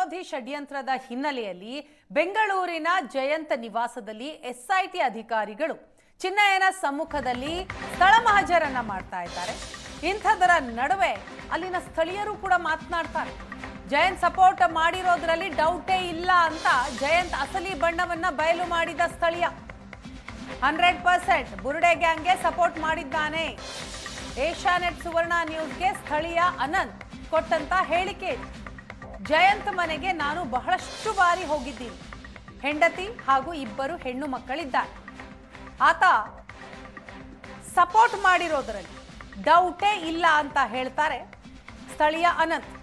ವಿರೋಧಿ ಷಡ್ಯಂತ್ರದ ಹಿನ್ನೆಲೆಯಲ್ಲಿ ಬೆಂಗಳೂರಿನ ಜಯಂತ ನಿವಾಸದಲ್ಲಿ ಎಸ್ಐಟಿ ಅಧಿಕಾರಿಗಳು ಚಿನ್ನಯ್ಯನ ಸಮ್ಮುಖದಲ್ಲಿ ಸ್ಥಳ ಮಹಜರನ್ನ ಮಾಡ್ತಾ ಇದ್ದಾರೆ. ಇಂಥದರ ನಡುವೆ ಅಲ್ಲಿನ ಸ್ಥಳೀಯರು ಕೂಡ ಮಾತನಾಡ್ತಾರೆ. ಜಯಂತ್ ಸಪೋರ್ಟ್ ಮಾಡಿರೋದ್ರಲ್ಲಿ ಡೌಟೇ ಇಲ್ಲ ಅಂತ ಜಯಂತ್ ಅಸಲಿ ಬಣ್ಣವನ್ನ ಬಯಲು ಮಾಡಿದ ಸ್ಥಳೀಯ 100% ಬುರುಡೆ ಗ್ಯಾಂಗ್ಗೆ ಸಪೋರ್ಟ್ ಮಾಡಿದ್ದಾನೆ. ಏಷ್ಯಾನೆಟ್ ಸುವರ್ಣ ನ್ಯೂಸ್ಗೆ ಸ್ಥಳೀಯ ಅನಂತ್ ಕೊಟ್ಟಂತ ಹೇಳಿಕೆ. ಜಯಂತ್ ಮನೆಗೆ ನಾನು ಬಹಳಷ್ಟು ಬಾರಿ ಹೋಗಿದ್ದೀನಿ. ಹೆಂಡತಿ ಹಾಗೂ 2 ಹೆಣ್ಣು ಮಕ್ಕಳಿದ್ದಾರೆ. ಆತ ಸಪೋರ್ಟ್ ಮಾಡಿರೋದ್ರಲ್ಲಿ ಡೌಟೇ ಇಲ್ಲ ಅಂತ ಹೇಳ್ತಾರೆ ಸ್ಥಳೀಯ ಅನಂತ್.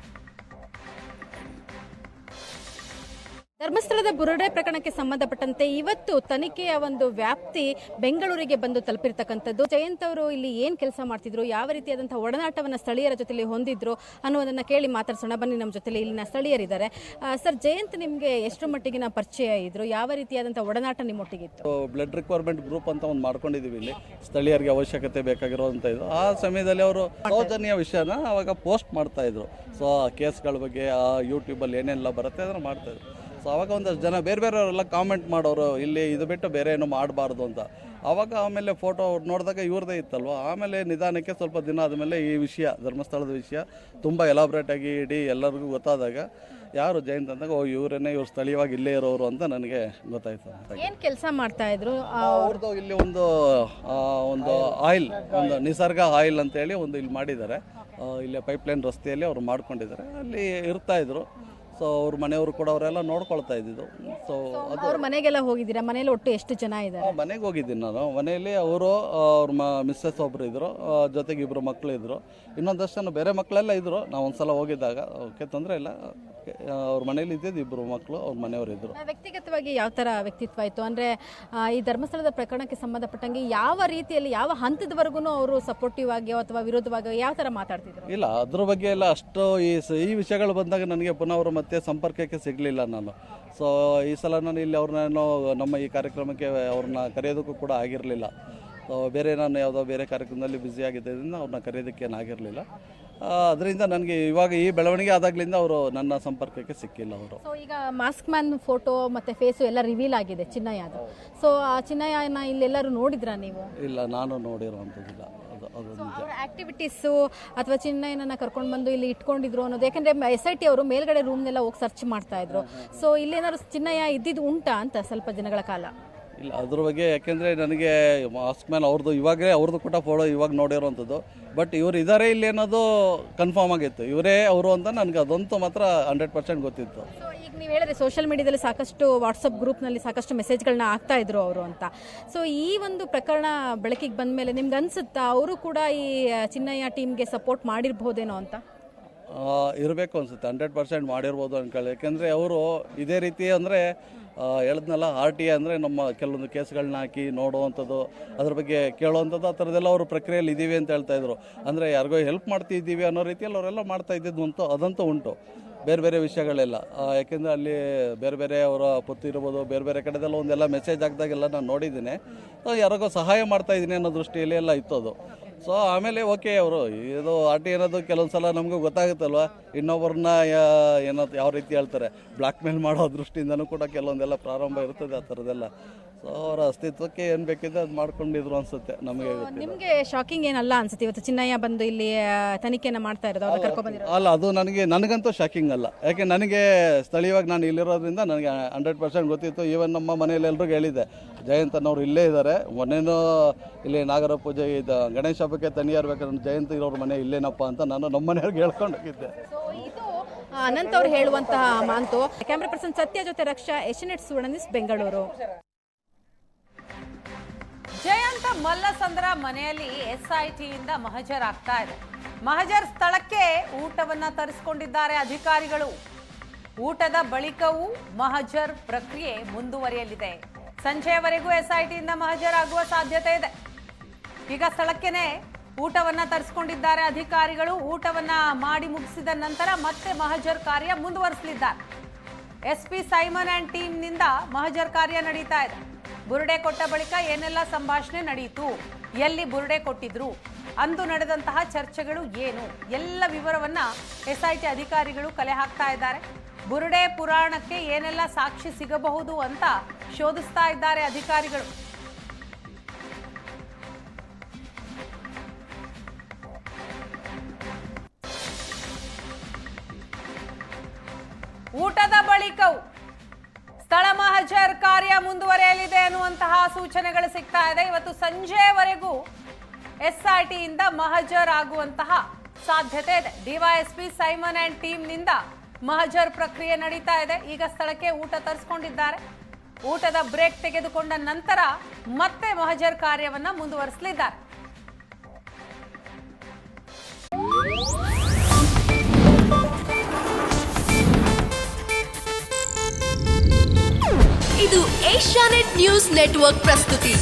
ಧರ್ಮಸ್ಥಳದ ಬುರುಡೆ ಪ್ರಕರಣಕ್ಕೆ ಸಂಬಂಧಪಟ್ಟಂತೆ ಇವತ್ತು ತನಿಖೆಯ ಒಂದು ವ್ಯಾಪ್ತಿ ಬೆಂಗಳೂರಿಗೆ ಬಂದು ತಲುಪಿರ್ತಕ್ಕಂಥದ್ದು. ಜಯಂತ್ ಅವರು ಇಲ್ಲಿ ಏನ್ ಕೆಲಸ ಮಾಡ್ತಿದ್ರು, ಯಾವ ರೀತಿಯಾದಂತಹ ಒಡನಾಟವನ್ನ ಸ್ಥಳೀಯರ ಜೊತೆಲಿ ಹೊಂದಿದ್ರು ಅನ್ನೋದನ್ನ ಕೇಳಿ ಮಾತಾಡ್ಸೋಣ. ಬನ್ನಿ, ನಮ್ಮ ಜೊತೆಲಿ ಇಲ್ಲಿನ ಸ್ಥಳೀಯರಿದ್ದಾರೆ. ಸರ್, ಜಯಂತ್ ನಿಮ್ಗೆ ಎಷ್ಟು ಮಟ್ಟಿಗಿನ ಪರಿಚಯ ಇದ್ರು, ಯಾವ ರೀತಿಯಾದಂತಹ ಒಡನಾಟ ನಿಮ್ಮೊಟ್ಟಿಗಿತ್ತು? ಬ್ಲಡ್ ರಿಕ್ವೈರ್ಮೆಂಟ್ ಗ್ರೂಪ್ ಅಂತ ಒಂದು ಮಾಡ್ಕೊಂಡಿದೀವಿ ಇಲ್ಲಿ, ಸ್ಥಳೀಯರಿಗೆ ಅವಶ್ಯಕತೆ ಬೇಕಾಗಿರುವಂತ ಇದು. ಆ ಸಮಯದಲ್ಲಿ ಅವರು ಸೌಜನ್ಯ ವಿಷಯನ ಅವಾಗ ಪೋಸ್ಟ್ ಮಾಡ್ತಾ ಇದ್ರು. ಸೊ ಆ ಕೇಸ್ಗಳ ಬಗ್ಗೆ ಯೂಟ್ಯೂಬ್ ಅಲ್ಲಿ ಏನೆಲ್ಲ ಬರುತ್ತೆ ಅದನ್ನ ಮಾಡ್ತಾ ಇದ್ರು. ಸೊ ಅವಾಗ ಒಂದಷ್ಟು ಜನ ಬೇರೆ ಬೇರೆಯವರೆಲ್ಲ ಕಾಮೆಂಟ್ ಮಾಡೋರು, ಇಲ್ಲಿ ಇದು ಬಿಟ್ಟು ಬೇರೆ ಏನು ಮಾಡಬಾರ್ದು ಅಂತ. ಆವಾಗ ಆಮೇಲೆ ಫೋಟೋ ನೋಡಿದಾಗ ಇವ್ರದೇ ಇತ್ತಲ್ವ. ಆಮೇಲೆ ನಿಧಾನಕ್ಕೆ ಸ್ವಲ್ಪ ದಿನ ಆದಮೇಲೆ ಈ ವಿಷಯ, ಧರ್ಮಸ್ಥಳದ ವಿಷಯ ತುಂಬ ಎಲಾಬ್ರೇಟ್ ಆಗಿ ಇಡೀ ಎಲ್ಲರಿಗೂ ಗೊತ್ತಾದಾಗ ಯಾರು ಜಯಂತ್ ಅಂದಾಗ ಇವ್ರೇನೆ, ಇವ್ರು ಸ್ಥಳೀಯವಾಗಿ ಇಲ್ಲೇ ಇರೋರು ಅಂತ ನನಗೆ ಗೊತ್ತಾಯ್ತು. ಏನ್ ಕೆಲಸ ಮಾಡ್ತಾ ಇದ್ರು ಅವ್ರದ್ದು ಇಲ್ಲಿ ಒಂದು ಆಯಿಲ್, ಒಂದು ನಿಸರ್ಗ ಆಯಿಲ್ ಅಂತ ಹೇಳಿ ಒಂದು ಇಲ್ಲಿ ಮಾಡಿದ್ದಾರೆ. ಇಲ್ಲೇ ಪೈಪ್ಲೈನ್ ರಸ್ತೆಯಲ್ಲಿ ಅವರು ಮಾಡ್ಕೊಂಡಿದ್ದಾರೆ, ಅಲ್ಲಿ ಇರ್ತಾ ಇದ್ರು. ಸೊ ಅವ್ರ ಮನೆಯವರು ಕೂಡ ಅವರೆಲ್ಲ ನೋಡ್ಕೊಳ್ತಾ ಇದ್ದಿದ್ದು. ಸೊ ಅದು ಅವ್ರ ಮನೆಗೆಲ್ಲ ಹೋಗಿದ್ದೀರಾ? ಮನೇಲಿ ಒಟ್ಟು ಎಷ್ಟು ಜನ ಇದ್ದಾರೆ? ಮನೆಗೆ ಹೋಗಿದ್ದೀನಿ ನಾನು. ಮನೆಯಲ್ಲಿ ಅವರು, ಅವ್ರ ಮಿಸ್ಸಸ್ ಒಬ್ರು ಇದ್ರು, ಜೊತೆಗೆ 2 ಮಕ್ಕಳು ಇದ್ರು. ಇನ್ನೊಂದಷ್ಟು ಜನ ಬೇರೆ ಮಕ್ಕಳೆಲ್ಲ ಇದ್ರು. ನಾವು ಒಂದ್ಸಲ ಹೋಗಿದ್ದಾಗ ಓಕೆ, ತೊಂದರೆ ಇಲ್ಲ. ಅವ್ರ ಮನೇಲಿ ಇದ್ದಿದ್ದು 2 ಮಕ್ಕಳು, ಅವ್ರ ಮನೆಯವರು ಇದ್ರು. ವ್ಯಕ್ತಿಗತವಾಗಿ ಯಾವ ತರ ವ್ಯಕ್ತಿತ್ವ ಇತ್ತು ಅಂದ್ರೆ, ಈ ಧರ್ಮಸ್ಥಳದ ಪ್ರಕರಣಕ್ಕೆ ಸಂಬಂಧಪಟ್ಟಂಗೆ ಯಾವ ರೀತಿಯಲ್ಲಿ, ಯಾವ ಹಂತದವರೆಗೂ ಅವರು ಸಪೋರ್ಟಿವ್ ಆಗಿ ಅಥವಾ ವಿರೋಧವಾಗಿ ಯಾವ ತರ ಮಾತಾಡ್ತಿದ್ರು? ಇಲ್ಲ, ಅದ್ರ ಬಗ್ಗೆ ಎಲ್ಲ ಅಷ್ಟು ಈ ವಿಷಯಗಳು ಬಂದಾಗ ನನಗೆ ಪುನಃ ಅವರು ಮತ್ತೆ ಸಂಪರ್ಕಕ್ಕೆ ಸಿಗಲಿಲ್ಲ ನಾನು. ಸೊ ಈ ಸಲ ನಾನು ಇಲ್ಲಿ ಅವ್ರನ್ನೇನೋ ನಮ್ಮ ಈ ಕಾರ್ಯಕ್ರಮಕ್ಕೆ ಅವ್ರನ್ನ ಕರೆಯೋದಕ್ಕೂ ಕೂಡ ಆಗಿರಲಿಲ್ಲ. ಬೇರೆ ನಾನು ಯಾವುದೋ ಬೇರೆ ಕಾರ್ಯಕ್ರಮದಲ್ಲಿ ಬ್ಯುಸಿ ಆಗಿದ್ದರಿಂದ ಅವ್ರನ್ನ ಕರೆಯೋದಕ್ಕೆ ಏನಾಗಿರಲಿಲ್ಲ. ಅದರಿಂದ ನನಗೆ ಇವಾಗ ಈ ಬೆಳವಣಿಗೆ ಆದಾಗ್ಲಿಂದ ಅವರು ನನ್ನ ಸಂಪರ್ಕಕ್ಕೆ ಸಿಕ್ಕಿಲ್ಲ ಅವರು. ಸೊ ಈಗ ಮಾಸ್ಕ್ ಮ್ಯಾನ್ ಫೋಟೋ ಮತ್ತೆ ಫೇಸು ಎಲ್ಲ ರಿವೀಲ್ ಆಗಿದೆ ಚಿನ್ನಯ್ಯದು. ಸೊ ಆ ಚಿನ್ನಯ್ಯನ ಇಲ್ಲೆಲ್ಲರೂ ನೋಡಿದ್ರಾ ನೀವು? ಇಲ್ಲ, ನಾನು ನೋಡಿರುವಂಥದ್ದಿಲ್ಲ. ಅವರ ಆಕ್ಟಿವಿಟೀಸು ಅಥವಾ ಚಿನ್ನಯ್ಯನನ್ನ ಕರ್ಕೊಂಡು ಬಂದು ಇಲ್ಲಿ ಇಟ್ಕೊಂಡಿದ್ರು ಅನ್ನೋದು, ಯಾಕಂದ್ರೆ SIT ಅವರು ಮೇಲ್ಗಡೆ ರೂಮ್ನೆಲ್ಲ ಹೋಗಿ ಸರ್ಚ್ ಮಾಡ್ತಾ ಇದ್ರು. ಸೊ ಇಲ್ಲೇನಾದ್ರು ಚಿನ್ನಯ್ಯ ಇದ್ದಿದ್ದು ಉಂಟಾ ಅಂತ ಸ್ವಲ್ಪ ದಿನಗಳ ಕಾಲ? ಇಲ್ಲ, ಅದ್ರ ಬಗ್ಗೆ ಯಾಕೆಂದರೆ ನನಗೆ ಮಾಸ್ಕ್ ಮ್ಯಾನ್ ಅವ್ರದ್ದು ಕೂಡ ಫೋಟೋ ಇವಾಗ ನೋಡಿರೋವಂಥದ್ದು. ಬಟ್ ಇವ್ರು ಇದ್ದಾರೆ ಇಲ್ಲಿ ಅನ್ನೋದು ಕನ್ಫರ್ಮ್ ಆಗಿತ್ತು, ಇವರೇ ಅವರು ಅಂತ ನನಗೆ ಅದಂತೂ ಮಾತ್ರ 100% ಗೊತ್ತಿತ್ತು. ಈಗ ನೀವು ಹೇಳಿದ್ರೆ ಸೋಷಿಯಲ್ ಮೀಡಿಯಾದಲ್ಲಿ ಸಾಕಷ್ಟು ವಾಟ್ಸಪ್ ಗ್ರೂಪ್ನಲ್ಲಿ ಸಾಕಷ್ಟು ಮೆಸೇಜ್ಗಳನ್ನ ಹಾಕ್ತಾ ಇದ್ರು ಅವರು ಅಂತ. ಸೊ ಈ ಒಂದು ಪ್ರಕರಣ ಬೆಳಕಿಗೆ ಬಂದ ಮೇಲೆ ನಿಮ್ಗೆ ಅನ್ಸುತ್ತಾ ಅವರು ಕೂಡ ಈ ಚಿನ್ನಯ್ಯ ಟೀಮ್ಗೆ ಸಪೋರ್ಟ್ ಮಾಡಿರ್ಬೋದೇನೋ ಅಂತ? ಇರಬೇಕು ಅನ್ಸುತ್ತೆ, 100% ಮಾಡಿರ್ಬೋದು ಅನ್ಕೊಳ್ಳಿ. ಯಾಕೆಂದರೆ ಅವರು ಇದೇ ರೀತಿ ಅಂದರೆ ಹೇಳಿದ್ನಲ್ಲ, RTI ಅಂದರೆ ನಮ್ಮ ಕೆಲವೊಂದು ಕೇಸ್ಗಳನ್ನ ಹಾಕಿ ನೋಡುವಂಥದ್ದು, ಅದ್ರ ಬಗ್ಗೆ ಕೇಳುವಂಥದ್ದು, ಆ ಥರದ್ದೆಲ್ಲ ಅವರು ಪ್ರಕ್ರಿಯೆಯಲ್ಲಿ ಇದ್ದೀವಿ ಅಂತ ಹೇಳ್ತಾಯಿದ್ರು. ಅಂದರೆ ಯಾರಿಗೋ ಹೆಲ್ಪ್ ಮಾಡ್ತಿದ್ದೀವಿ ಅನ್ನೋ ರೀತಿಯಲ್ಲಿ ಅವರೆಲ್ಲ ಮಾಡ್ತಾ ಇದ್ದಿದ್ದು ಅಂತೂ ಅದಂತೂ ಉಂಟು. ಬೇರೆ ಬೇರೆ ವಿಷಯಗಳೆಲ್ಲ, ಯಾಕೆಂದರೆ ಅಲ್ಲಿ ಬೇರೆ ಬೇರೆ ಅವರ ಪೊತ್ತು ಇರ್ಬೋದು, ಬೇರೆ ಬೇರೆ ಕಡೆದೆಲ್ಲ ಒಂದೆಲ್ಲ ಮೆಸೇಜ್ ಹಾಕಿದಾಗೆಲ್ಲ ನಾನು ನೋಡಿದ್ದೀನಿ. ಯಾರಿಗೋ ಸಹಾಯ ಮಾಡ್ತಾಯಿದ್ದೀನಿ ಅನ್ನೋ ದೃಷ್ಟಿಯಲ್ಲಿ ಎಲ್ಲ ಇತ್ತು ಅದು. ಸೊ ಆಮೇಲೆ ಓಕೆ, ಅವರು ಇದು RTI ಅನ್ನೋದು ಕೆಲವೊಂದು ಸಲ ನಮಗೂ ಗೊತ್ತಾಗುತ್ತಲ್ವ, ಇನ್ನೊಬ್ಬರನ್ನ ಯಾವ ರೀತಿ ಹೇಳ್ತಾರೆ, ಬ್ಲ್ಯಾಕ್ ಮೇಲ್ ಮಾಡೋ ದೃಷ್ಟಿಯಿಂದನೂ ಕೂಡ ಕೆಲವೊಂದೆಲ್ಲ ಪ್ರಾರಂಭ ಇರ್ತದೆ ಆ ಥರದ್ದೆಲ್ಲ. ಸೊ ಅವರ ಅಸ್ತಿತ್ವಕ್ಕೆ ಏನು ಬೇಕಿದೆ ಅದು ಮಾಡ್ಕೊಂಡಿದ್ರು ಅನ್ಸುತ್ತೆ. ನಿಮಗೆ ಶಾಕಿಂಗ್ ಏನಲ್ಲ ಅನ್ಸುತ್ತೆ ಇವತ್ತು ಚಿನ್ನಯ್ಯ ಬಂದು ಇಲ್ಲಿ ತನಿಖೆನ ಮಾಡ್ತಾ ಇರೋದು, ಅವ್ರು ಕರ್ಕೊಂಡು ಬಂದಿರೋದು? ಅಲ್ಲ, ಅದು ನನಗಂತೂ ಶಾಕಿಂಗ್ ಅಲ್ಲ. ಯಾಕೆ ನನಗೆ ಸ್ಥಳೀಯವಾಗಿ ನಾನು ಇಲ್ಲಿರೋದ್ರಿಂದ ನನಗೆ 100% ಗೊತ್ತಿತ್ತು. ಈವನ್ ನಮ್ಮ ಮನೆಯಲ್ಲಿ ಎಲ್ರಿಗೂ ಹೇಳಿದ್ದೆ, ಜಯಂತ್ ಅನ್ನೋರು ಇಲ್ಲೇ ಇದ್ದಾರೆ. ಮೊನ್ನೆನೂ ಇಲ್ಲಿ ನಾಗರ ಪೂಜೆ ಗಣೇಶ ಹಬ್ಬಕ್ಕೆ ತನಿಯಾರ್ಬೇಕಾದ್ರೆ ಜಯಂತ್ ಇರೋರ ಮನೆ ಇಲ್ಲೇನಪ್ಪ ಅಂತ ನಾನು ನಮ್ಮ ಮನೆಯವ್ರಿಗೆ ಹೇಳ್ಕೊಂಡು ಹೋಗಿದ್ದೆ. ಅನಂತ್ ಅವ್ರು ಹೇಳುವಂತಹ ಮಾತು. ಕ್ಯಾಮ್ರಾ ಪರ್ಸನ್ ಸತ್ಯ ಜೊತೆ ರಕ್ಷಾ, ಏಷ್ಯಾನೆಟ್ ಸುವರ್ಣ ನ್ಯೂಸ್, ಬೆಂಗಳೂರು. ಜಯಂತ ಮಲ್ಲಸಂದ್ರ ಮನೆಯಲ್ಲಿ SITಯಿಂದ ಮಹಜರ್ ಆಗ್ತಾ ಇದೆ. ಮಹಜರ್ ಸ್ಥಳಕ್ಕೆ ಊಟವನ್ನ ತರಿಸಿಕೊಂಡಿದ್ದಾರೆ ಅಧಿಕಾರಿಗಳು. ಊಟದ ಬಳಿಕವೂ ಮಹಜರ್ ಪ್ರಕ್ರಿಯೆ ಮುಂದುವರಿಯಲಿದೆ. ಸಂಜೆಯವರೆಗೂ SITಯಿಂದ ಮಹಜರ್ ಆಗುವ ಸಾಧ್ಯತೆ ಇದೆ. ಈಗ ಸ್ಥಳಕ್ಕೇನೆ ಊಟವನ್ನ ತರಿಸಿಕೊಂಡಿದ್ದಾರೆ ಅಧಿಕಾರಿಗಳು. ಊಟವನ್ನ ಮಾಡಿ ಮುಗಿಸಿದ ನಂತರ ಮತ್ತೆ ಮಹಜರ್ ಕಾರ್ಯ ಮುಂದುವರಿಸಲಿದ್ದಾರೆ. SP ಸೈಮನ್ ಅಂಡ್ ಟೀಮ್ನಿಂದ ಮಹಜರ್ ಕಾರ್ಯ ನಡೀತಾ ಇದೆ. ಬುರುಡೆ ಕೊಟ್ಟ ಬಳಿಕ ಏನೆಲ್ಲ ಸಂಭಾಷಣೆ ನಡೆಯಿತು, ಎಲ್ಲಿ ಬುರುಡೆ ಕೊಟ್ಟಿದ್ರು, ಅಂದು ನಡೆದಂತಹ ಚರ್ಚೆಗಳು ಏನು, ಎಲ್ಲ ವಿವರವನ್ನ ಎಸ್ಐಟಿ ಅಧಿಕಾರಿಗಳು ಕಲೆ ಹಾಕ್ತಾ ಇದ್ದಾರೆ. ಬುರುಡೆ ಪುರಾಣಕ್ಕೆ ಏನೆಲ್ಲ ಸಾಕ್ಷಿ ಸಿಗಬಹುದು ಅಂತ ಶೋಧಿಸ್ತಾ ಇದ್ದಾರೆ ಅಧಿಕಾರಿಗಳು. ಊಟದ ಬಳಿಕವೂ ಸ್ಥಳ ಮಹಜರ್ ಕಾರ್ಯ ಮುಂದುವರೆಯಲಿದೆ ಅನ್ನುವಂತಹ ಸೂಚನೆಗಳು ಸಿಗ್ತಾ ಇದೆ. ಇವತ್ತು ಸಂಜೆವರೆಗೂ ಎಸ್ಐಟಿಯಿಂದ ಮಹಜರ್ ಆಗುವಂತಹ ಸಾಧ್ಯತೆ ಇದೆ. ಡಿವೈಎಸ್ಪಿ ಸೈಮನ್ ಅಂಡ್ ಟೀಮ್ನಿಂದ ಮಹಜರ್ ಪ್ರಕ್ರಿಯೆ ನಡೀತಾ ಇದೆ. ಈಗ ಸ್ಥಳಕ್ಕೆ ಊಟ ತರಿಸಿಕೊಂಡಿದ್ದಾರೆ. ಊಟದ ಬ್ರೇಕ್ ತೆಗೆದುಕೊಂಡ ನಂತರ ಮತ್ತೆ ಮಹಜರ್ ಕಾರ್ಯವನ್ನ ಮುಂದುವರಿಸಲಿದ್ದಾರೆ. ಇದು ಏಷ್ಯಾನೆಟ್ ನ್ಯೂಸ್ ನೆಟ್ವರ್ಕ್ ಪ್ರಸ್ತುತಿ.